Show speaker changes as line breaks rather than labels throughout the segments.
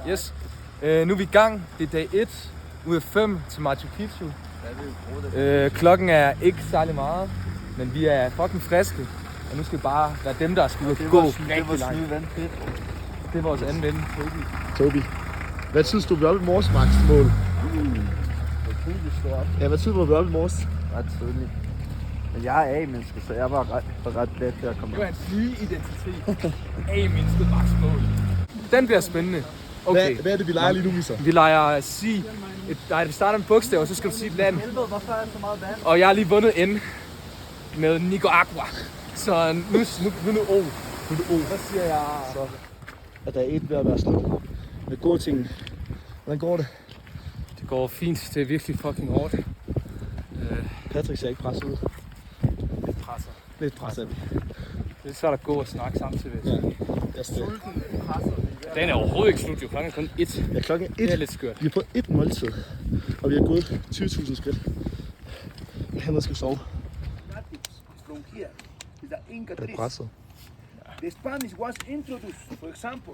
Yes. Nu er vi i gang. Det er dag 1 ud af 5 til Machu Picchu. Klokken er ikke særlig meget, men vi er fucking friske. Og nu skal vi bare være dem, der skal gå rigtig langt. Det er vores anden ven,
Tobi. Hvad tid stod vi op i morges, Max, mål? Ja, hvad tid var vi op i morges?
Ret tidligt. Men jeg er A-menneske, så jeg var ret let til at komme
Det var hans nye identitet. A-mennesket Max-mål. Den bliver spændende. Okay.
Hvad er det, vi leger lige nu, Misser?
Vi leger sig. Vi starter med bogstaver, så skal du sige et land.
Hvorfor er der så meget vand?
Og jeg har lige vundet N med Nicaragua. Så nu er det O. Hvad siger jeg?
Så er der et ved at være slut med gode ting. Hvordan går det?
Det går fint. Det er virkelig fucking hårdt.
Patrick ser ikke presset ud.
Lidt presser.
Lidt presset.
Det er svært at gå og snakke samtidig.
Ja, jeg står.
Den er overhovedet ikke slut, jo. Klokken er kun 1.
Ja, klokken
Det er
1.
lidt skørt.
Vi er på 1 måltid, og vi har gået 20.000 skridt. Han skal sove. Det er presset.
The Spanish was introduced, for example.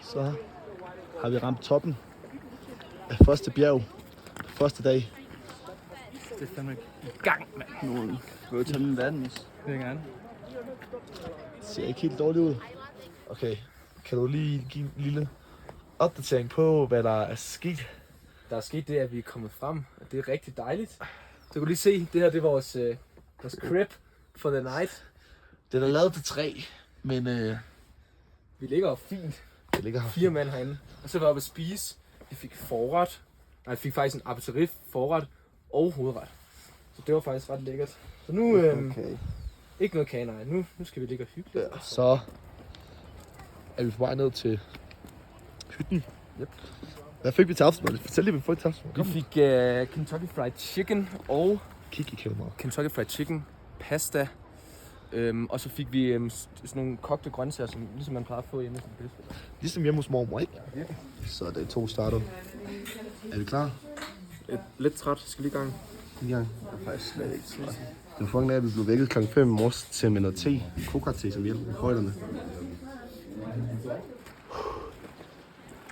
Så har vi ramt toppen af første bjerg. Første dag.
Det er fandme i gang, mand.
Nu vil jeg tage min vand, Mis.
Det er gerne.
Ser ikke helt dårligt ud. Okay, kan du lige give en lille opdatering på, hvad der er sket?
Der er sket det, at vi er kommet frem, og det er rigtig dejligt. Så kan du lige se, det her det er vores crib for the night.
Den er lavet til 3, men
Vi ligger jo fint.
det ligger her.
4 mand herinde. Og så var vi oppe at spise. Vi fik forret. Nej, vi fik faktisk en aperitif, forret og hovedret. Så det var faktisk ret lækkert. Så nu,
Okay.
ikke noget kage, nej. Nu skal vi ligge og hygge lidt.
Ja, så er vi på vej ned til hytten.
Yep.
Hvad fik vi til aftensmad? Fortæl lige, hvad vi fik til aftensmad.
Vi fik Kentucky Fried Chicken og
Kig i kælder.
Kentucky Fried Chicken, pasta. Og så fik vi sådan nogle kogte grøntsager, som ligesom man plejer at få hjemme.
Ligesom hjemme hos mormor, ikke?
Ja.
Så det er 2 starter. Er vi klar?
Lidt træt, skal lige i gang.
I gang. Jeg er faktisk slet ikke træt. Det var fucking af, at vi blev vækket kl. 5 i morges til med noget te. Coca-te som hjælp med højderne.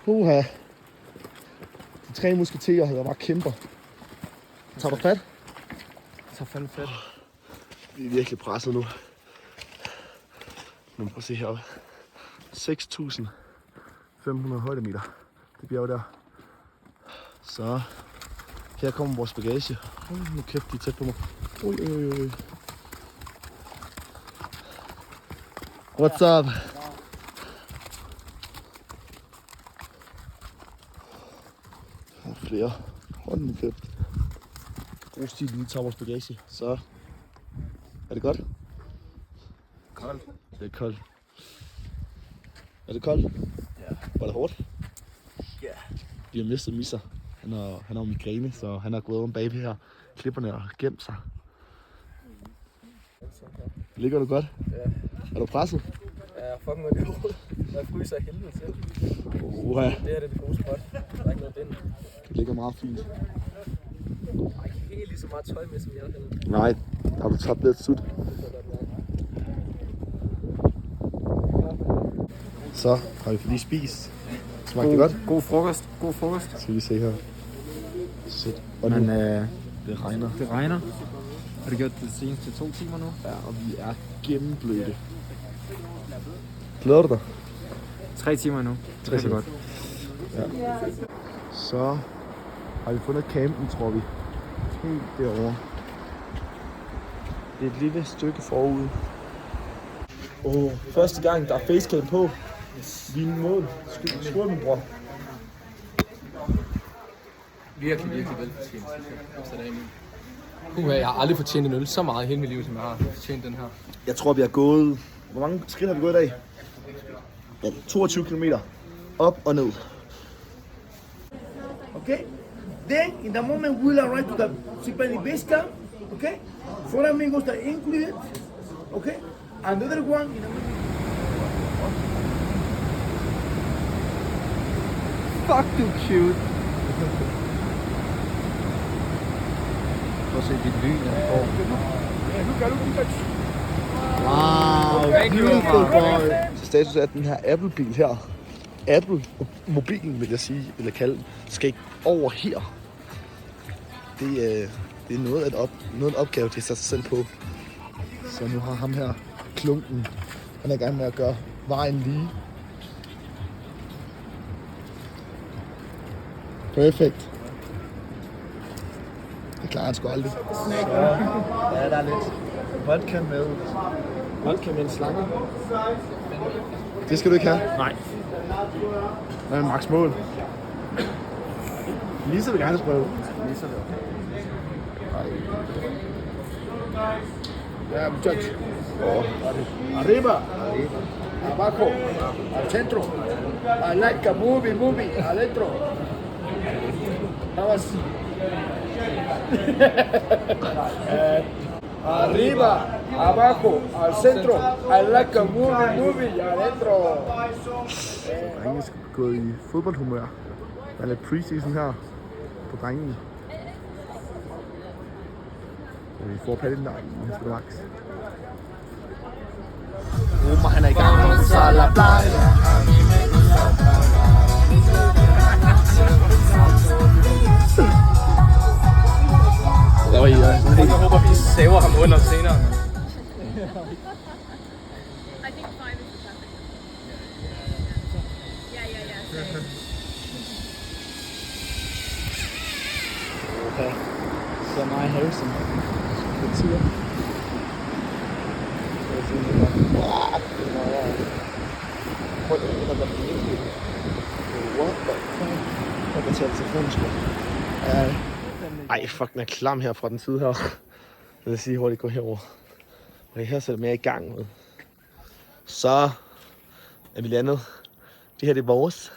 Uha. De 3 musketerer hedder bare kæmper. Tager du fat?
Så fandme fedt.
Vi er virkelig presset nu. Nu prøv at se heroppe. 6.500 højdemeter. Det bjerg der. Så her kommer vores bagage. Nu kæft, de er tæt på mig. Ui. What's up? Der er flere. Hold nu kæft. God stil, lige tager vores bagage. Så er det godt?
Koldt.
Det er koldt. Er det koldt?
Ja.
Var det hårdt?
Ja.
Vi har mistet Misser. Han har migræne, så han har gået om bagved her klipperne og gemt sig. Ligger du godt?
Ja.
Er du presset?
Ja, jeg er fucking med det hovedet. Jeg fryser af helvede til.
Uha.
Det her det er det gode spot. Der er ikke noget den.
Det ligger meget fint.
Jeg har ikke helt lige så meget tøj med, som jeg havde.
Nej, har du tabt lidt sut? Så har vi lige spist. Smagte det godt?
God frokost. God frokost.
Skal vi se her. Sæt. Og nu,
Men
det regner.
det regner. Har det gjort det seneste 2 timer nu?
Ja, og vi er gennemblødte. Glæder du dig?
3 timer nu.
3 timer.
Godt.
Ja. Så har vi fundet campen, tror vi. Helt derovre. Det er et lille stykke forud. Første gang, der er facecam på. Vi er i mål. Skål, min bror.
Virkelig velfortjent. Jeg har aldrig fortjent en øl så meget i hele mit liv, som jeg har fortjent den her.
Jeg tror, vi har gået... Hvor mange skridt har vi gået i dag? Ja, 22 km. Op og ned.
Okay? Then, in the moment we'll arrive to the Cipani base camp, okay? 4 amigos that included, okay? And the other one, in the
Fuck, du cute. Prøv at se dit lyn, der går.
look at
Wow,
Thank you,
beautiful
Omar.
boy. Så status er, at den her Apple-bil her, Apple-mobilen vil jeg sige, eller kalde den, skal ikke over her. Det er noget af en opgave til at sætte sig selv på. Så nu har ham her, klunken, han er i gang med at gøre vejen lige. Perfekt. Det klarer han sgu aldrig. Så ja, der er lidt vodka med en slange. Det skal du ikke have?
Nej.
Hvad med Max Mål? Lisa vil gerne prøve.
Lisa vil.
Ja, muchacho.
Arriba. Abajo. Al centro. I like a movie. Adentro. Vamos. Arriba. Abajo. Al centro. I like a movie. Adentro.
Drengene skal gå i fodboldhumør. Der er lidt preseason her på drengene. Vi får Palle den der i næste Max. Omar, han er i gang. Der var I også.
Jeg håber, vi saver ham under senere.
I think 5 is the perfect. Yeah.
Okay. Så mig Harrison. Det siger. Ej, fuck, den er klam her fra den side her. Jeg vil sige, hurtigt gå herover. Og her så er det mere i gang med. Så er vi landet. Det her det er vores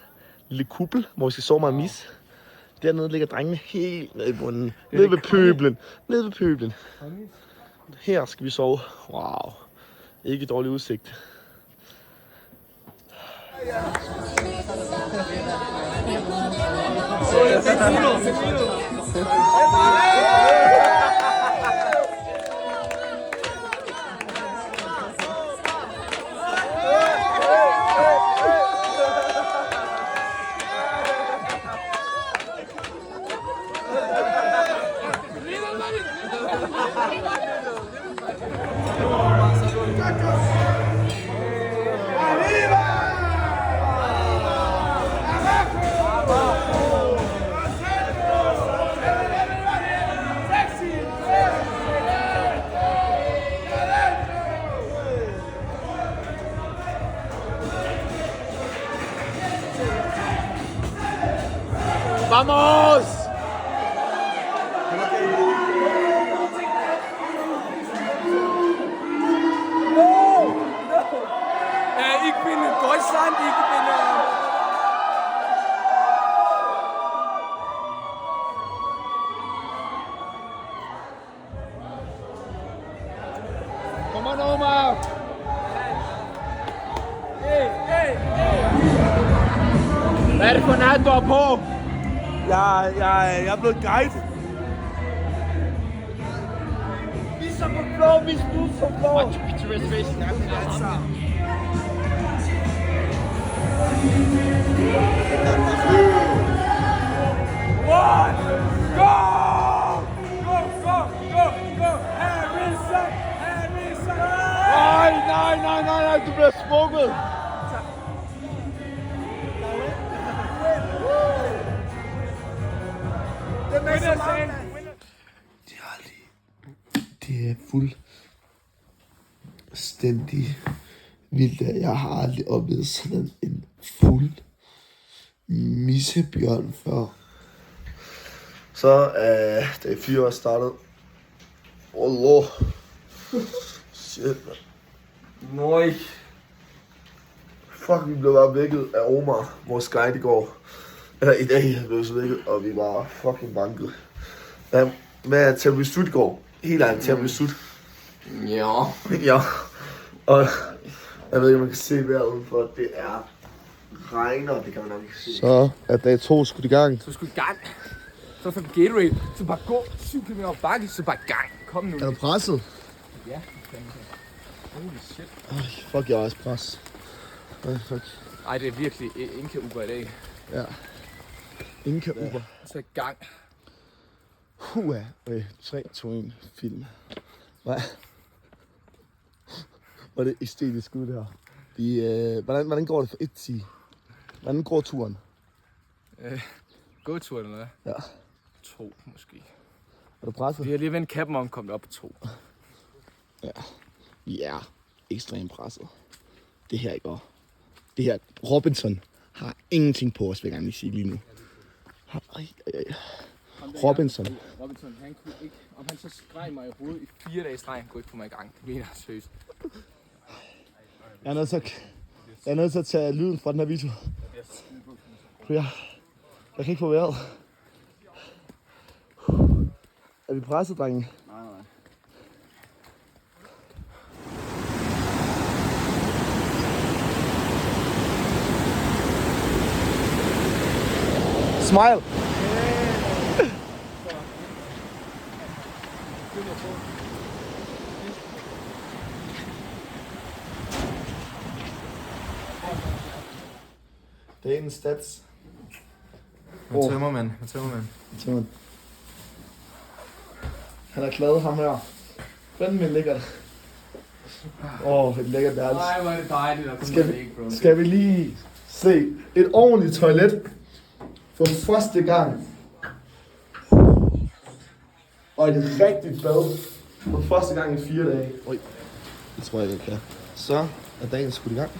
lille kuppel, hvor vi skal sove mig og mis. Dernede ligger drengene helt nede i bunden. Nede ved pøblen. Her skal vi sove. Wow. Ikke dårlig udsigt. Vamos!
Ich bin in Deutschland, ich bin...
Kom on, Omar! Hvad er det for en hat, du har på? Jeg er blevet guide.
Vi så på blå, vi stod på blå.
Machu Picchu reservation er den altså. Nej, du bliver smukket. Det er fuldstændig vildt. Jeg har aldrig oplevet sådan en fuld missebjørn før. Så er dag 4 år startet. Lord. Shit, man. Nøj. Fuck, vi blev bare vækket af Omar, vores guide i går. Eller i dag blev vi vækket, og vi var fucking banket. Hvad er terroristsut i går? Helt ærligt, terroristsut.
Ja.
Ja. Og jeg ved ikke, om man kan se vejret udenfor. Det er regner, det kan man nok ikke se. Så er dag 2 skudt i gang.
Så skulle i gang. Så fik vi Gatorade. Så bare gå 7 km op bakke, så bare i gang. Kom nu.
Er du presset?
Ja. Holy shit.
Fuck, jeg er også pres. Fuck.
Ej, det er virkelig Inka Uber i dag.
Ja. Ingen kan Uber.
Så i gang.
Hua. Okay, 3, 2, 1, film. Hvad? Var det æstetisk ud det her? Hvordan går det for 1-10? Hvordan går turen?
Gåtur eller hvad?
Ja.
2 måske.
Er du presset?
Vi har lige vendt kappen om, kommet op på 2.
Ja. Vi er ekstremt presset. Det her ikke også. Det her, Robinson har ingenting på os, vil jeg gerne lige sige lige nu. Robinson.
Robinson, han kunne ikke, om han så skreg mig i hovedet i 4 dage streg, han kunne ikke få mig i gang. Det mener jeg seriøst.
Jeg er nødt til at tage lyden fra den her video. Jeg kan ikke få vejret. Er vi presset, drenge?
Nej.
Smile! Dagens stats.
Man tømmer, mand.
Han er glad, ham her. Fanden lækkert. Et lækkert værelse.
Nej, hvor er det dejligt at komme væk, bro.
Skal vi lige se et ordentligt toilet for første gang. Og et rigtigt bad for første gang i 4 dage. Det tror jeg, det kan. Så er dagen skudt i gang.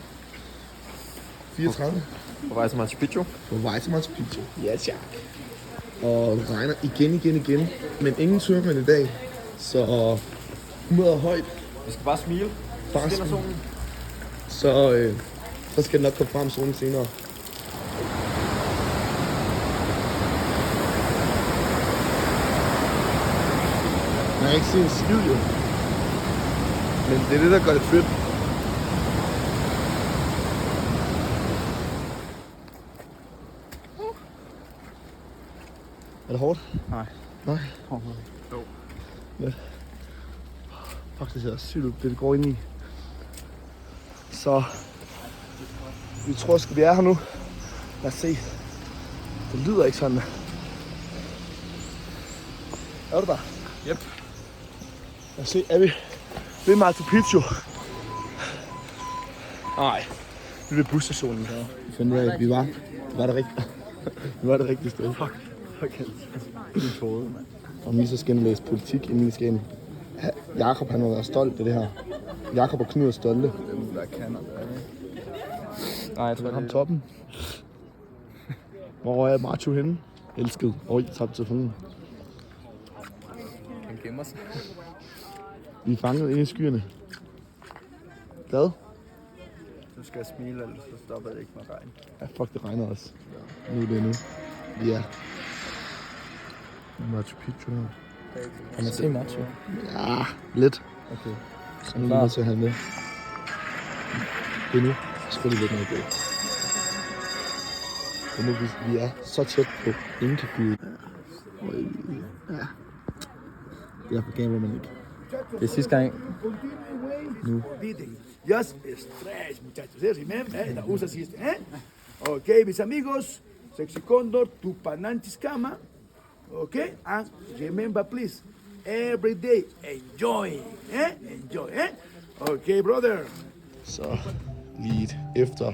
34.
På vej til Machu Picchu.
På vej til Machu Picchu. Ja, tak. Og det regner igen. Men ingen turmænd i dag. Så humøret er højt.
Vi skal bare smile.
Bare
Skinner solen.
Så skal den nok komme frem solen senere. Man kan ikke se en skid jo. Men det er det, der gør det fedt. Er det hårdt?
Nej.
Nej?
Jo.
Men fuck, det ser sygt ud, det går ind i. Så vi tror sgu, vi er her nu. Lad os se. Det lyder ikke sådan. Er du der?
Yep.
Lad os se, er vi ved Machu Picchu? Nej, vi er ved busstationen. Find right. Vi var det rigtige sted.
Fuck. Din hoved, mand.
Og vi så skal ind og læse politik, inden vi skal ind. Jakob, han må være stolt af det her. Jakob og Knud er stolte.
Dem, der kan og der, ikke?
Nej, jeg tror,
Ham toppen. Hvor er Machu henne? Elsket. Tabte telefonen.
han gemmer sig.
Vi er fanget inde i skyerne. Hvad?
Du skal smile, ellers så stopper det ikke med regn.
Ja, fuck, det regner også. Nu er det nu. Vi er Machu Picchu her.
Kan man se Machu?
Ja, lidt.
Okay.
Så nu er vi nødt til at have med. Det er nu. Så lidt noget bag. Og nu vi er så tæt på Inka-byen. Ja. Jeg er på game, hvor man ikke.
Det er sidste gang.
Nu.
Just stretch, muchachos. Remember, la usa así. Okay, mis amigos. 6 segundos, tu panantis cama. Okay, and remember, please, every day, enjoy. Enjoy, Okay, brother.
Så lige efter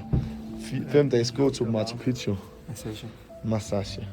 5 dages gåtur på Machu Picchu.
Massage.
Massage.